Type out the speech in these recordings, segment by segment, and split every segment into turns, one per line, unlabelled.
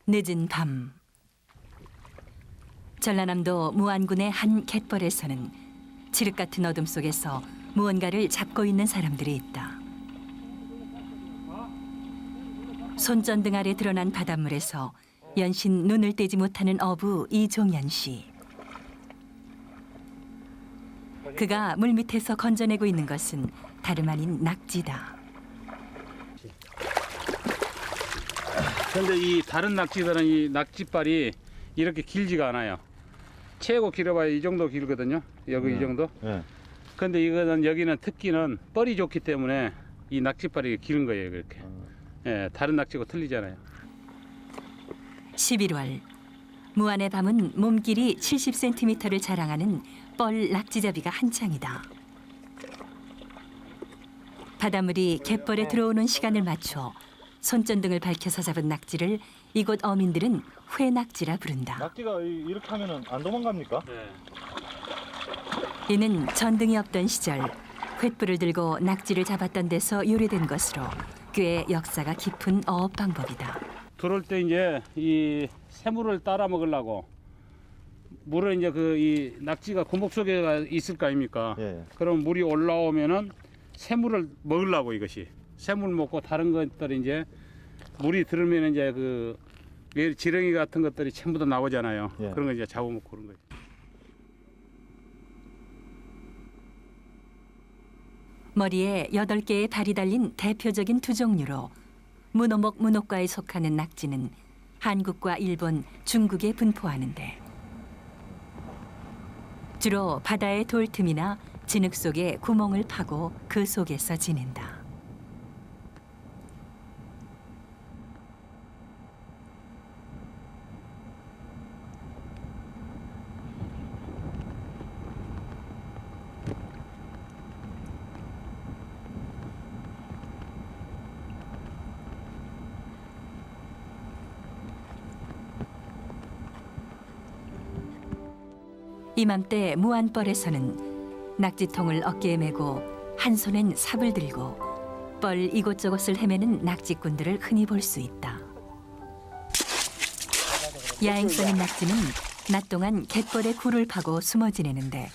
늦은 밤 전라남도 무안군의 한 갯벌에서는 칠흑 같은 어둠 속에서 무언가를 잡고 있는 사람들이 있다. 손전등 아래 드러난 바닷물에서 연신 눈을 떼지 못하는 어부 이종연 씨. 그가 물밑에서 건져내고 있는 것은 다름 아닌 낙지다.
근데 이 다른 낙지들은 이 낙지발이 이렇게 길지가 않아요. 최고 길어봐야 이 정도 길거든요. 여기 이 정도. 근데 이거는 여기는 특기는 뻘이 좋기 때문에 이 낙지발이 길은 거예요. 그렇게. 예, 다른 낙지고 틀리잖아요.
11월 무안의 밤은 몸길이 70cm를 자랑하는 뻘 낙지잡이가 한창이다. 바닷물이 갯벌에 들어오는 시간을 맞춰 손전등을 밝혀서 잡은 낙지를 이곳 어민들은 회낙지라 부른다.
낙지가 이렇게 하면은 안 도망갑니까?
네.
이는 전등이 없던 시절 횃불을 들고 낙지를 잡았던 데서 유래된 것으로 꽤 역사가 깊은 어업 방법이다.
들어올 때 이제 이 새물을 따라 먹으려고 물을 이제 이 낙지가 고목 속에 있을 거 아닙니까?
예.
그럼 물이 올라오면은 새물을 먹으려고 이것이 새물 먹고 다른 것들이 이제 물이 들으면 이제 그 지렁이 같은 것들이 전부 다 나오잖아요.
예.
그런 거 이제 잡아먹고 그런 거죠.
머리에 8개의 발이 달린 대표적인 두 종류로 문어목 문어과에 속하는 낙지는 한국과 일본, 중국에 분포하는데 주로 바다의 돌틈이나 진흙 속에 구멍을 파고 그 속에서 지낸다. 이맘때 무안벌에서는 낙지통을 어깨에 메고 한 손엔 삽을 들고 뻘 이곳저곳을 헤매는 낙지꾼들을 흔히 볼 수 있다. 야행성인 낙지는 낮 동안 갯벌에 굴을 파고 숨어 지내는데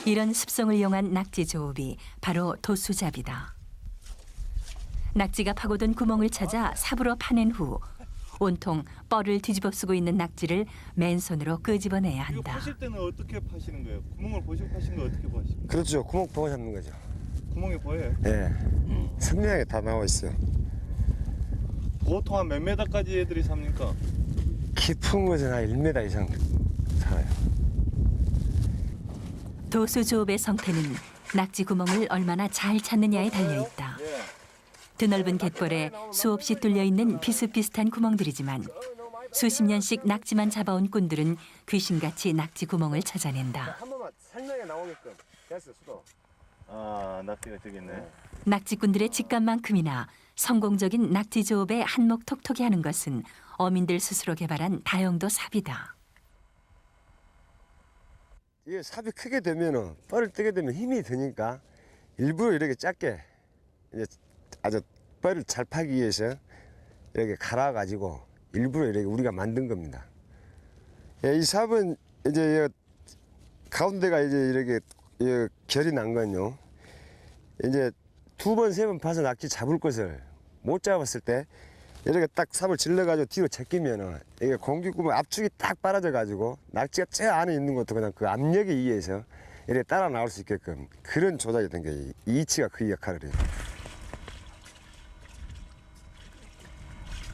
이런 습성을 이용한 낙지 조업이 바로 도수잡이다. 낙지가 파고든 구멍을 찾아 삽으로 파낸 후 온통 뻘을 뒤집어 쓰고 있는 낙지를 맨손으로 끄집어내야
이거
한다.
파실 때는 어떻게 파시는 거예요? 구멍을 보시고 파시는 거 어떻게 파시는 거예요?
그렇죠. 구멍 보고 잡는 거죠.
구멍이 보여요?
예. 선명하게 다 나와 있어요.
보통 한 몇 메다까지 애들이 삽니까?
깊은 곳은 한 1m 이상 살아요.
도수 조업의 성패는 낙지 구멍을 얼마나 잘 찾느냐에 달려 있다. 드넓은 갯벌에 수없이 뚫려 있는 비슷비슷한 구멍들이지만 수십 년씩 낙지만 잡아온 꾼들은 귀신같이 낙지 구멍을 찾아낸다.
한 번만 설명에 나오게끔 됐어, 수도.
아, 낙지가 저기 있네.
낙지꾼들의 직감만큼이나 성공적인 낙지 조업에 한몫 톡톡히 하는 것은 어민들 스스로 개발한 다용도 삽이다.
이게 삽이 크게 되면은 뻘을 뜨게 되면 힘이 드니까 일부러 이렇게 작게 이제 아주 뻘을 잘 파기 위해서 이렇게 갈아가지고 일부러 이렇게 우리가 만든 겁니다. 예, 이 삽은 이제 가운데가 이제 이렇게 결이 난 건요. 이제 2번, 3번 파서 낙지 잡을 것을 못 잡았을 때 이렇게 딱 삽을 질러가지고 뒤로 제끼면은 이게 공기구멍 압축이 딱 빨아져가지고 낙지가 저 안에 있는 것도 그냥 그 압력에 의해서 이렇게 따라 나올 수 있게끔 그런 조작이 된 게 이치가 그 역할을 해요.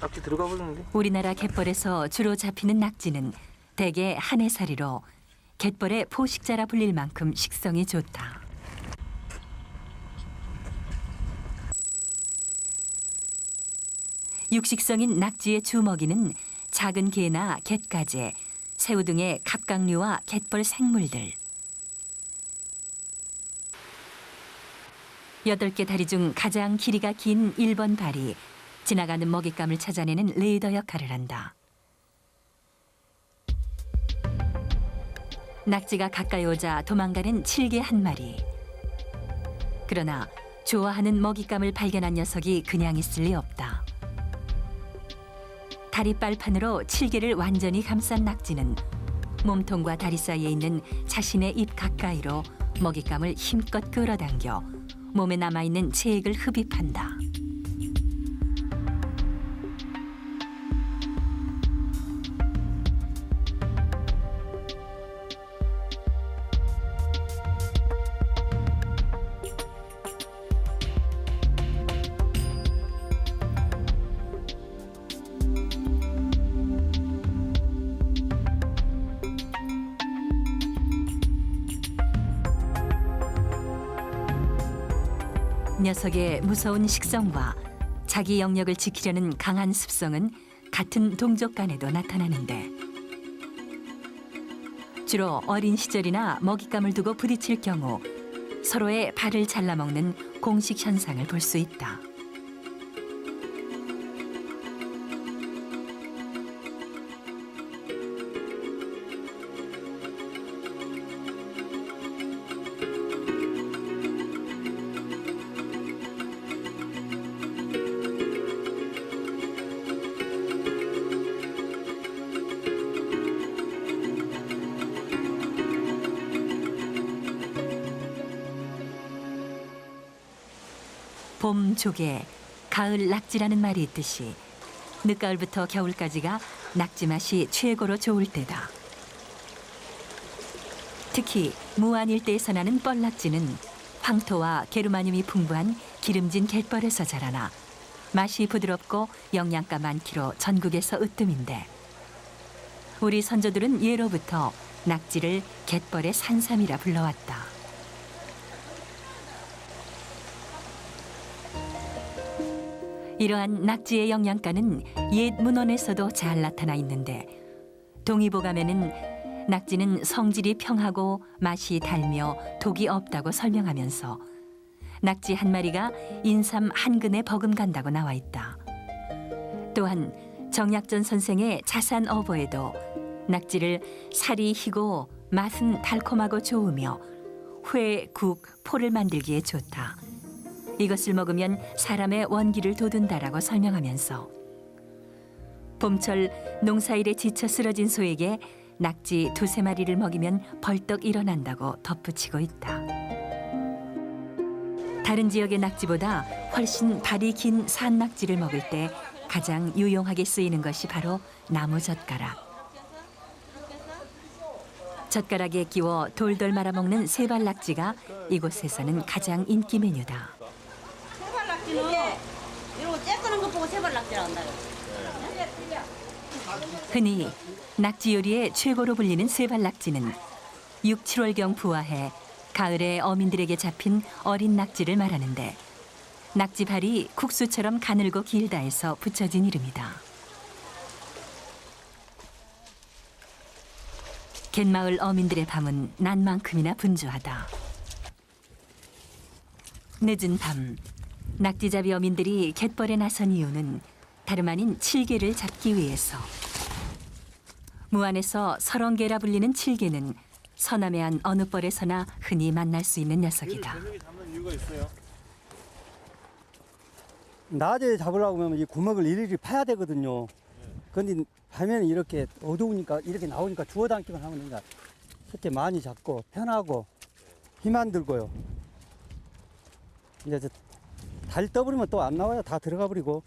낙지 들어가 버리는데?
우리나라 갯벌에서 주로 잡히는 낙지는 대개 한 해살이로 갯벌의 포식자라 불릴 만큼 식성이 좋다. 육식성인 낙지의 주먹이는 작은 게나 갯가재, 새우 등의 갑각류와 갯벌 생물들. 8개 다리 중 가장 길이가 긴 1번 발이 지나가는 먹잇감을 찾아내는 레이더 역할을 한다. 낙지가 가까이 오자 도망가는 7개 한 마리. 그러나 좋아하는 먹잇감을 발견한 녀석이 그냥 있을 리 없다. 다리 빨판으로 칠개를 완전히 감싼 낙지는 몸통과 다리 사이에 있는 자신의 입 가까이로 먹잇감을 힘껏 끌어당겨 몸에 남아있는 체액을 흡입한다. 녀석의 무서운 식성과 자기 영역을 지키려는 강한 습성은 같은 동족 간에도 나타나는데 주로 어린 시절이나 먹잇감을 두고 부딪힐 경우 서로의 발을 잘라먹는 공식 현상을 볼 수 있다. 봄 조개, 가을 낙지라는 말이 있듯이 늦가을부터 겨울까지가 낙지 맛이 최고로 좋을 때다. 특히 무안 일대에서 나는 뻘낙지는 황토와 게르마늄이 풍부한 기름진 갯벌에서 자라나 맛이 부드럽고 영양가 많기로 전국에서 으뜸인데 우리 선조들은 예로부터 낙지를 갯벌의 산삼이라 불러왔다. 이러한 낙지의 영양가는 옛 문헌에서도 잘 나타나 있는데 동의보감에는 낙지는 성질이 평하고 맛이 달며 독이 없다고 설명하면서 낙지 한 마리가 인삼 한 근에 버금간다고 나와 있다. 또한 정약전 선생의 자산어보에도 낙지를 살이 희고 맛은 달콤하고 좋으며 회, 국, 포를 만들기에 좋다. 이것을 먹으면 사람의 원기를 돋운다라고 설명하면서 봄철 농사일에 지쳐 쓰러진 소에게 낙지 2~3마리를 먹이면 벌떡 일어난다고 덧붙이고 있다. 다른 지역의 낙지보다 훨씬 발이 긴 산낙지를 먹을 때 가장 유용하게 쓰이는 것이 바로 나무 젓가락. 젓가락에 끼워 돌돌 말아먹는 세발낙지가 이곳에서는 가장 인기 메뉴다.
세발낙지는 이러고 쬐끄는 거 보고 세발낙지라 한다요.
흔히 낙지 요리의 최고로 불리는 세발낙지는 6, 7월경 부화해 가을에 어민들에게 잡힌 어린 낙지를 말하는데 낙지발이 국수처럼 가늘고 길다 해서 붙여진 이름이다. 갯마을 어민들의 밤은 낮만큼이나 분주하다. 늦은 밤 낙지잡이 어민들이 갯벌에 나선 이유는 다름 아닌 칠개를 잡기 위해서. 무안에서 설엉개라 불리는 칠개는 서남의 한 어느 벌에서나 흔히 만날 수 있는 녀석이다.
저녁에 잡는 이유가 있어요?
낮에 잡으려고 하면 이 구멍을 일일이 파야 되거든요. 그런데 밤에는 이렇게 어두우니까 이렇게 나오니까 주워 담기만 하면 되니까 쉽게 많이 잡고 편하고 힘 안 들고요. 이제 달 떠버리면 또 안 나와요. 다 들어가 버리고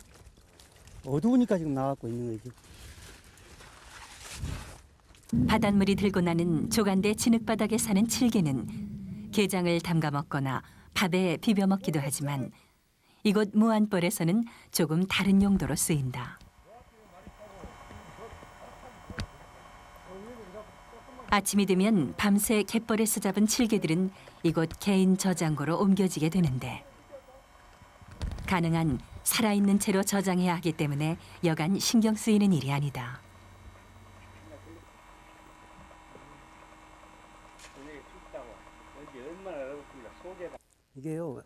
어두우니까 지금 나가고 있는 거지.
바닷물이 들고 나는 조간대 진흙바닥에 사는 칠개는 게장을 담가 먹거나 밥에 비벼 먹기도 하지만 이곳 무안벌에서는 조금 다른 용도로 쓰인다. 아침이 되면 밤새 갯벌에서 잡은 칠개들은 이곳 개인 저장고로 옮겨지게 되는데 가능한 살아있는 채로 저장해야 하기 때문에 여간 신경 쓰이는 일이 아니다.
이게요,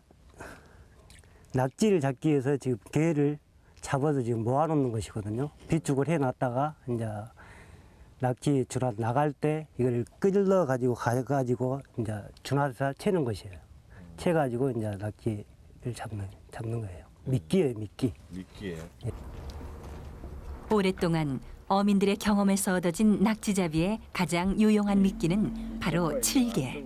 낙지를 잡기 위해서 지금 개를 잡아서 지금 모아놓는 것이거든요. 비축을 해놨다가 이제 낙지 주나 나갈 때 이걸 끌러 가지고 가가지고 이제 주나서 채는 것이에요. 채가지고 이제 낙지를 잡는 거예요. 미끼예요, 미끼.
미끼예요.
오랫동안 어민들의 경험에서 얻어진 낙지잡이의 가장 유용한 미끼는 바로 칠개.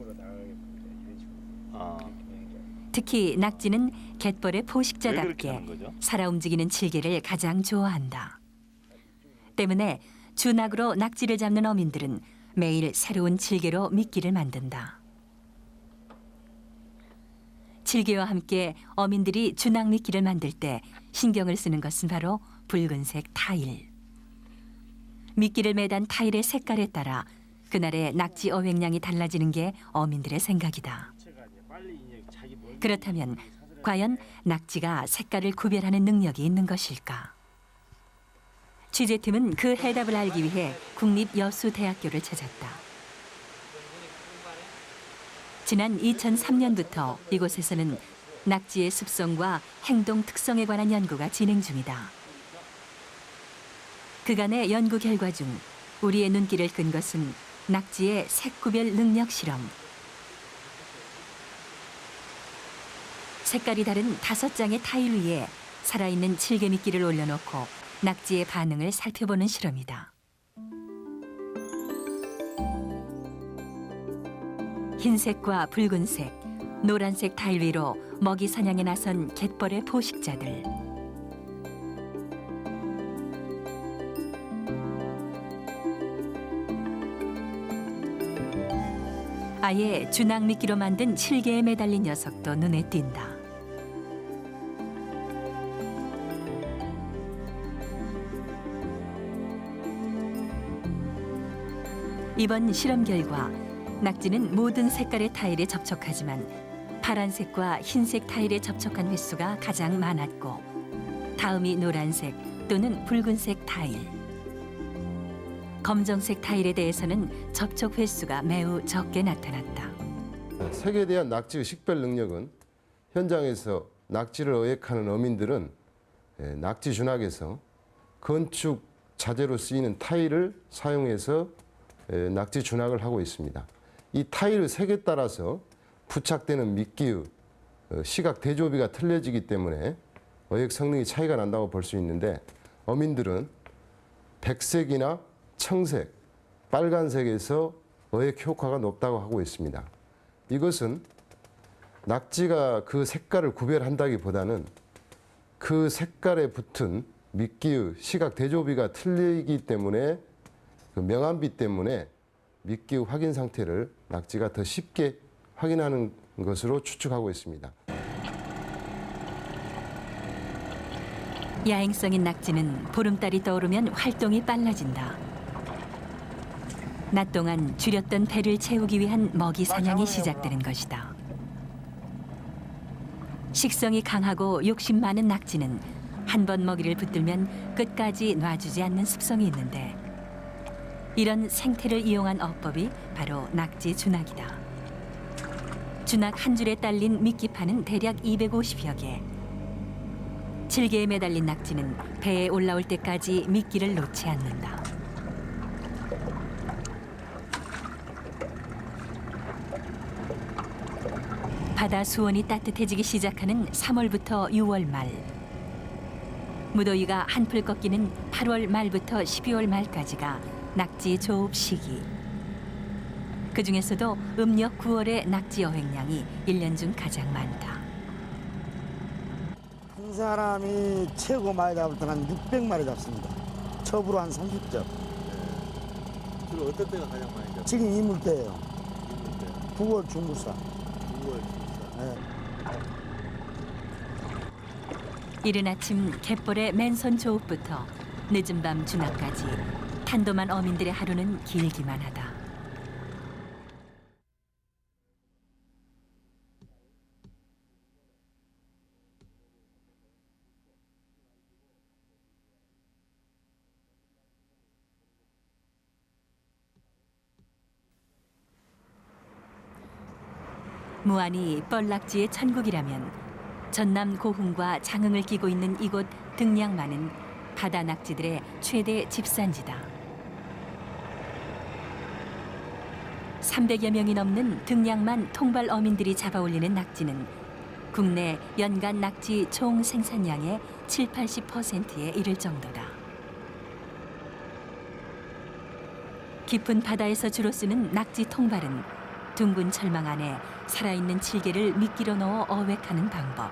특히 낙지는 갯벌의 포식자답게 살아 움직이는 칠개를 가장 좋아한다. 때문에 주낙으로 낙지를 잡는 어민들은 매일 새로운 칠개로 미끼를 만든다. 칠개와 함께 어민들이 주낙 미끼를 만들 때 신경을 쓰는 것은 바로 붉은색 타일. 미끼를 매단 타일의 색깔에 따라 그날의 낙지 어획량이 달라지는 게 어민들의 생각이다. 그렇다면 과연 낙지가 색깔을 구별하는 능력이 있는 것일까? 취재팀은 그 해답을 알기 위해 국립여수대학교를 찾았다. 지난 2003년부터 이곳에서는 낙지의 습성과 행동 특성에 관한 연구가 진행 중이다. 그간의 연구 결과 중 우리의 눈길을 끈 것은 낙지의 색구별 능력 실험. 색깔이 다른 5장의 타일 위에 살아있는 칠개 미끼를 올려놓고 낙지의 반응을 살펴보는 실험이다. 흰색과 붉은색, 노란색 타일 위로 먹이 사냥에 나선 갯벌의 포식자들. 아예 주낙 미끼로 만든 칠개에 매달린 녀석도 눈에 띈다. 이번 실험 결과 낙지는 모든 색깔의 타일에 접촉하지만 파란색과 흰색 타일에 접촉한 횟수가 가장 많았고 다음이 노란색 또는 붉은색 타일. 검정색 타일에 대해서는 접촉 횟수가 매우 적게 나타났다.
색에 대한 낙지의 식별 능력은 현장에서 낙지를 어획하는 어민들은 낙지 준낙에서 건축 자재로 쓰이는 타일을 사용해서 낙지 준낙을 하고 있습니다. 이 타일의 색에 따라서 부착되는 미끼의 시각 대조비가 틀려지기 때문에 어획 성능이 차이가 난다고 볼 수 있는데 어민들은 백색이나 청색, 빨간색에서 어획 효과가 높다고 하고 있습니다. 이것은 낙지가 그 색깔을 구별한다기보다는 그 색깔에 붙은 미끼의 시각 대조비가 틀리기 때문에 그 명암비 때문에 미끼의 확인 상태를 낙지가 더 쉽게 확인하는 것으로 추측하고 있습니다.
야행성인 낙지는 보름달이 떠오르면 활동이 빨라진다. 낮 동안 줄였던 배를 채우기 위한 먹이 사냥이 시작되는 것이다. 식성이 강하고 욕심 많은 낙지는 한 번 먹이를 붙들면 끝까지 놔주지 않는 습성이 있는데 이런 생태를 이용한 어법이 바로 낙지 준낙이다. 준낙 한 줄에 딸린 미끼판은 대략 250여 개. 칠개에 매달린 낙지는 배에 올라올 때까지 미끼를 놓지 않는다. 바다 수온이 따뜻해지기 시작하는 3월부터 6월 말. 무더위가 한풀 꺾이는 8월 말부터 12월 말까지가 낙지 조업 시기. 그중에서도 음력 9월의 낙지 어획량이 1년 중 가장 많다.
한 사람이 최고 많이 잡을 때는 한 600마리 잡습니다. 첩으로 한 30접.
주로 어떤 때가 가장 많이 잡아요?
지금 이물 때예요.
이물 때.
9월 중물사.
9월 중사.
네.
이른 아침 갯벌의 맨손 조업부터 늦은 밤 준낙까지 탄도만 어민들의 하루는 길기만 하다. 무안이 뻘낙지의 천국이라면 전남 고흥과 장흥을 끼고 있는 이곳 등량만은 바다 낙지들의 최대 집산지다. 300여 명이 넘는 등량만 통발 어민들이 잡아올리는 낙지는 국내 연간 낙지 총 생산량의 70-80%에 이를 정도다. 깊은 바다에서 주로 쓰는 낙지 통발은 둥근 철망 안에 살아있는 칠개를 미끼로 넣어 어획하는 방법.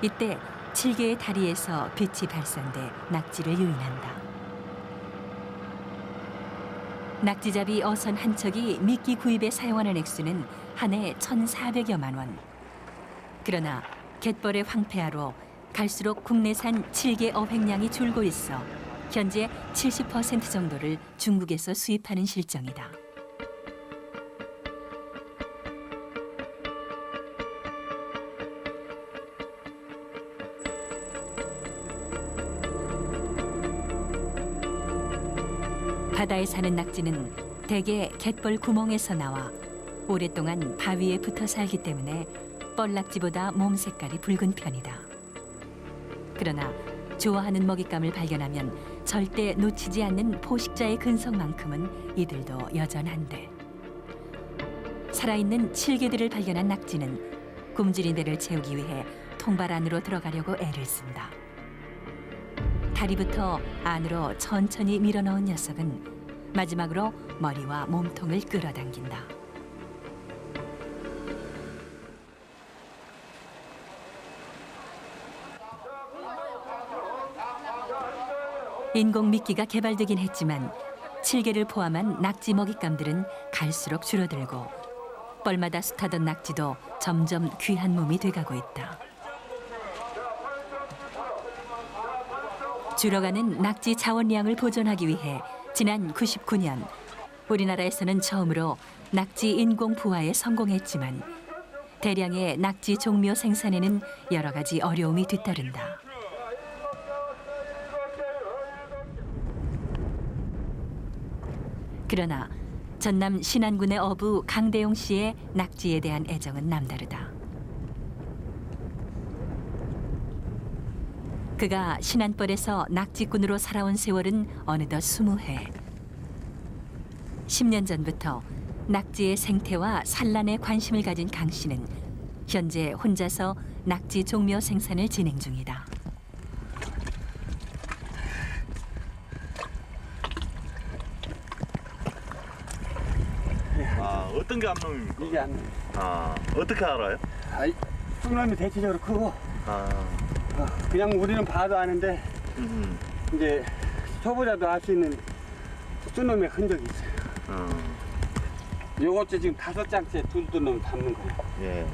이때 칠개의 다리에서 빛이 발산돼 낙지를 유인한다. 낙지잡이 어선 한 척이 미끼 구입에 사용하는 액수는 한 해 1,400여만 원. 그러나 갯벌의 황폐화로 갈수록 국내산 칠개 어획량이 줄고 있어 현재 70% 정도를 중국에서 수입하는 실정이다. 바다에 사는 낙지는 대개 갯벌 구멍에서 나와 오랫동안 바위에 붙어 살기 때문에 뻘낙지보다 몸 색깔이 붉은 편이다. 그러나 좋아하는 먹잇감을 발견하면 절대 놓치지 않는 포식자의 근성만큼은 이들도 여전한데, 살아있는 칠개들을 발견한 낙지는 굶주린 배를 채우기 위해 통발 안으로 들어가려고 애를 쓴다. 다리부터 안으로 천천히 밀어넣은 녀석은 마지막으로 머리와 몸통을 끌어당긴다. 인공 미끼가 개발되긴 했지만 칠개를 포함한 낙지 먹잇감들은 갈수록 줄어들고 뻘마다 숱하던 낙지도 점점 귀한 몸이 돼가고 있다. 줄어가는 낙지 자원량을 보존하기 위해 지난 99년 우리나라에서는 처음으로 낙지 인공 부화에 성공했지만 대량의 낙지 종묘 생산에는 여러 가지 어려움이 뒤따른다. 그러나 전남 신안군의 어부 강대용 씨의 낙지에 대한 애정은 남다르다. 그가 신안벌에서 낙지꾼으로 살아온 세월은 어느덧 20해. 10년 전부터 낙지의 생태와 산란에 관심을 가진 강 씨는 현재 혼자서 낙지 종묘 생산을 진행 중이다.
아, 어떤 게 암놈입니까?
이게 안
아, 어떻게 알아요?
쑥놈이 대체적으로 크고
아,
그냥 우리는 봐도 아는데 이제 초보자도 알 수 있는 쑥놈의 흔적이 있어요. 요것도 지금 5장째 둘둘 담는 거예요.
예.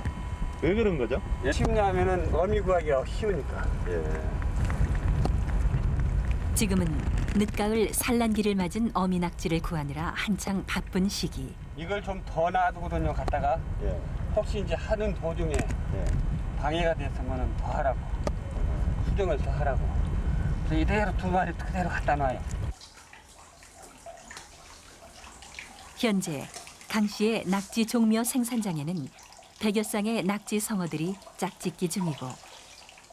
왜 그런 거죠?
쉬우냐면은 어미 구하기가 쉬우니까.
예.
지금은 늦가을 산란기를 맞은 어미 낙지를 구하느라 한창 바쁜 시기.
이걸 좀 더 놔두거든요. 갔다가
예.
혹시 이제 하는 도중에
예.
방해가 됐으면 더 하라고, 수정을 더 하라고. 그래서 이대로 2마리 그대로 갖다 놔요.
현재 강 씨의 낙지 종묘 생산장에는 100여 쌍의 낙지 성어들이 짝짓기 중이고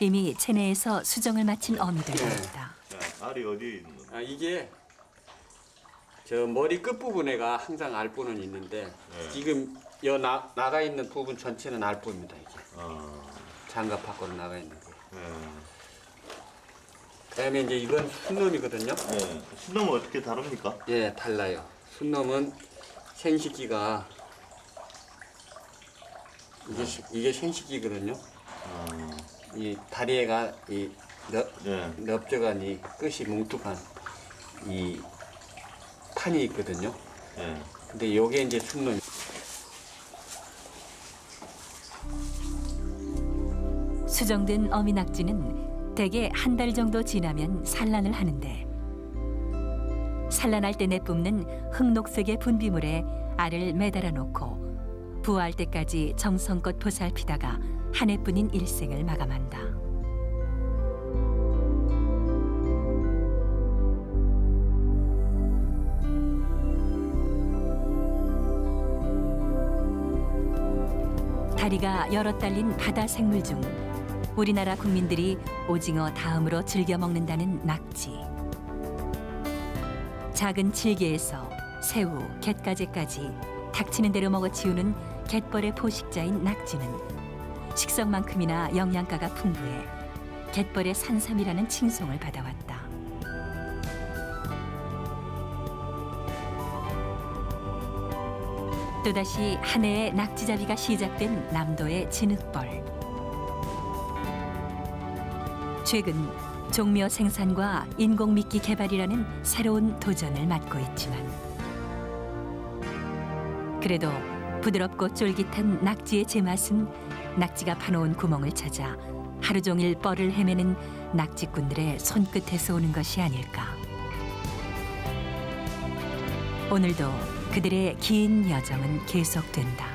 이미 체내에서 수정을 마친 어미들도 있다.
알이 어디 있는 거예요?
아, 이게 저 머리 끝 부분에가 항상 알부는 있는데 지금 여 나가 있는 부분 전체는 알부입니다. 이게 장갑 밖으로 나가 있는 거. 그다음에 이제 이건 순놈이거든요.
예. 순놈은 어떻게 다릅니까?
예, 달라요. 순놈은 생식기가 이게 생식기거든요. 이 다리에가 이 넓적한 이 끝이 뭉툭한 이 판이 있거든요.
예.
근데 요게 이제 순놈.
수정된 어미 낙지는 대개 한 달 정도 지나면 산란을 하는데 산란할 때 내뿜는 흑녹색의 분비물에 알을 매달아 놓고 부화할 때까지 정성껏 보살피다가 한 해뿐인 일생을 마감한다. 다리가 여럿 달린 바다 생물 중 우리나라 국민들이 오징어 다음으로 즐겨 먹는다는 낙지. 작은 칠개에서 새우, 갯가재까지 닥치는 대로 먹어치우는 갯벌의 포식자인 낙지는 식성만큼이나 영양가가 풍부해 갯벌의 산삼이라는 칭송을 받아왔다. 또다시 한 해의 낙지잡이가 시작된 남도의 진흙벌. 최근 종묘 생산과 인공미끼 개발이라는 새로운 도전을 맡고 있지만 그래도 부드럽고 쫄깃한 낙지의 제맛은 낙지가 파놓은 구멍을 찾아 하루 종일 뻘을 헤매는 낙지꾼들의 손끝에서 오는 것이 아닐까. 오늘도 그들의 긴 여정은 계속된다.